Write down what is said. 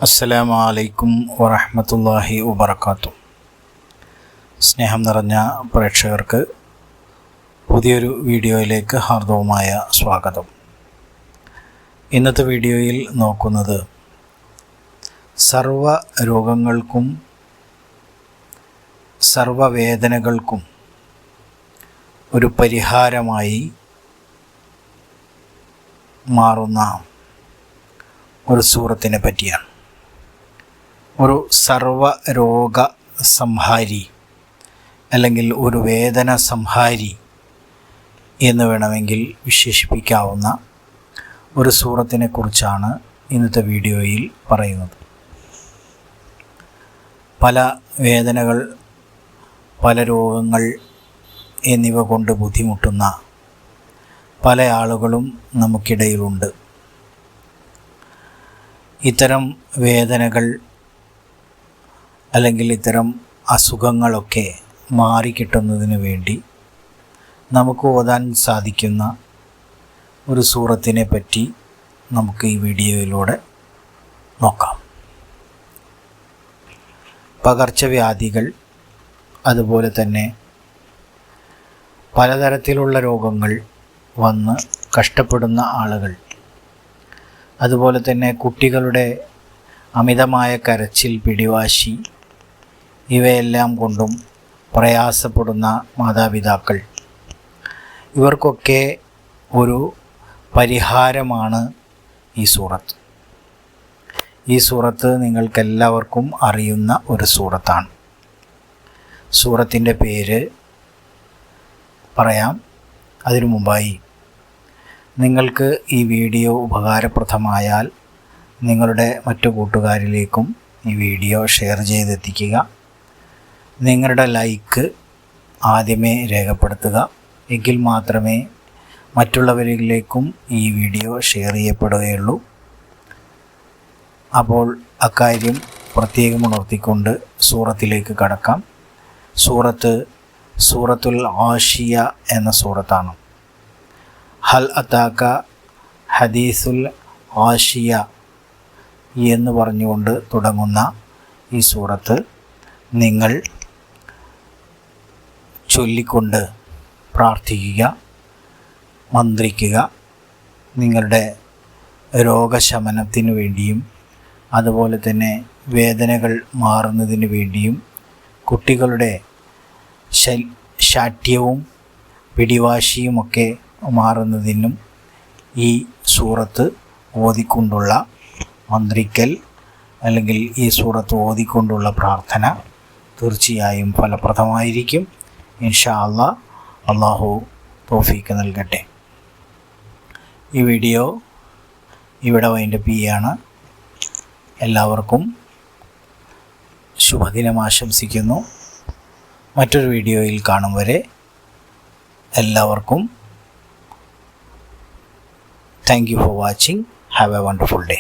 അസ്സലാമു അലൈക്കും വറഹ്മത്തുള്ളാഹി വബറകാതുഹു. സ്നേഹം നിറഞ്ഞ പ്രേക്ഷകർക്ക് പുതിയൊരു വീഡിയോയിലേക്ക് ഹാർദവമായ സ്വാഗതം. ഇന്നത്തെ വീഡിയോയിൽ നോക്കുന്നത് സർവ രോഗങ്ങൾക്കും സർവവേദനകൾക്കും ഒരു പരിഹാരമായി മാറുന്ന ഒരു സൂറത്തിനെ പറ്റിയാണ്. ഒരു സർവരോഗ സംഹാരി അല്ലെങ്കിൽ ഒരു വേദന സംഹാരി എന്ന് വേണമെങ്കിൽ വിശേഷിപ്പിക്കാവുന്ന ഒരു സൂറത്തിനെ കുറിച്ചാണ് ഇന്നത്തെ വീഡിയോയിൽ പറയുന്നത്. പല വേദനകൾ, പല രോഗങ്ങൾ എന്നിവ കൊണ്ട് ബുദ്ധിമുട്ടുന്ന പല ആളുകളും നമുക്കിടയിലുണ്ട്. ഇത്തരം വേദനകൾ അല്ലെങ്കിൽ ഇത്തരം അസുഖങ്ങളൊക്കെ മാറിക്കിട്ടുന്നതിന് വേണ്ടി നമുക്ക് ഓതാൻ സാധിക്കുന്ന ഒരു സൂറത്തിനെ പറ്റി നമുക്ക് ഈ വീഡിയോയിലൂടെ നോക്കാം. പകർച്ചവ്യാധികൾ, അതുപോലെ തന്നെ പലതരത്തിലുള്ള രോഗങ്ങൾ വന്ന് കഷ്ടപ്പെടുന്ന ആളുകൾ, അതുപോലെ തന്നെ കുട്ടികളുടെ അമിതമായ കരച്ചിൽ, പിടിവാശി, ഇവയെല്ലാം കൊണ്ടും പ്രയാസപ്പെടുന്ന മാതാപിതാക്കൾ, ഇവർക്കൊക്കെ ഒരു പരിഹാരമാണ് ഈ സൂറത്ത്. ഈ സൂറത്ത് നിങ്ങൾക്കെല്ലാവർക്കും അറിയുന്ന ഒരു സൂറത്താണ്. സൂറത്തിൻ്റെ പേര് പറയാം. അതിനു മുമ്പായി നിങ്ങൾക്ക് ഈ വീഡിയോ ഉപകാരപ്രദമായാൽ നിങ്ങളുടെ മറ്റു കൂട്ടുകാരിലേക്കും ഈ വീഡിയോ ഷെയർ ചെയ്തെത്തിക്കുക. നിങ്ങളുടെ ലൈക്ക് ആദ്യമേ രേഖപ്പെടുത്തുക. എങ്കിൽ മാത്രമേ മറ്റുള്ളവരിലേക്കും ഈ വീഡിയോ ഷെയർ ചെയ്യപ്പെടുകയുള്ളൂ. അപ്പോൾ അക്കാര്യം പ്രത്യേകം ഉണർത്തിക്കൊണ്ട് സൂറത്തിലേക്ക് കടക്കാം. സൂറത്തുൽ ആഷിയ എന്ന സൂറത്താണ്. ഹൽ അതാക ഹദീസുൽ ആഷിയ എന്ന് പറഞ്ഞുകൊണ്ട് തുടങ്ങുന്ന ഈ സൂറത്ത് നിങ്ങൾ ചൊല്ലിക്കൊണ്ട് പ്രാർത്ഥിക്കുക, മന്ത്രിക്കുക. നിങ്ങളുടെ രോഗശമനത്തിനു വേണ്ടിയും അതുപോലെ തന്നെ വേദനകൾ മാറുന്നതിന് വേണ്ടിയും കുട്ടികളുടെ ശാഠ്യവും പിടിവാശിയുമൊക്കെ മാറുന്നതിനും ഈ സൂറത്ത് ഓതിക്കൊണ്ടുള്ള മന്ത്രിക്കൽ അല്ലെങ്കിൽ ഈ സൂറത്ത് ഓതിക്കൊണ്ടുള്ള പ്രാർത്ഥന തീർച്ചയായും ഫലപ്രദമായിരിക്കും. ഇൻഷാ അല്ലാഹ്. അള്ളാഹു തൗഫീക്ക് നൽകട്ടെ. ഈ വീഡിയോ ഇവിടെ വൈൻഡപ്പ് ചെയ്യാണ്. എല്ലാവർക്കും ശുഭദിനം ആശംസിക്കുന്നു. മറ്റൊരു വീഡിയോയിൽ കാണും വരെ എല്ലാവർക്കും thank you for watching. Have A wonderful day.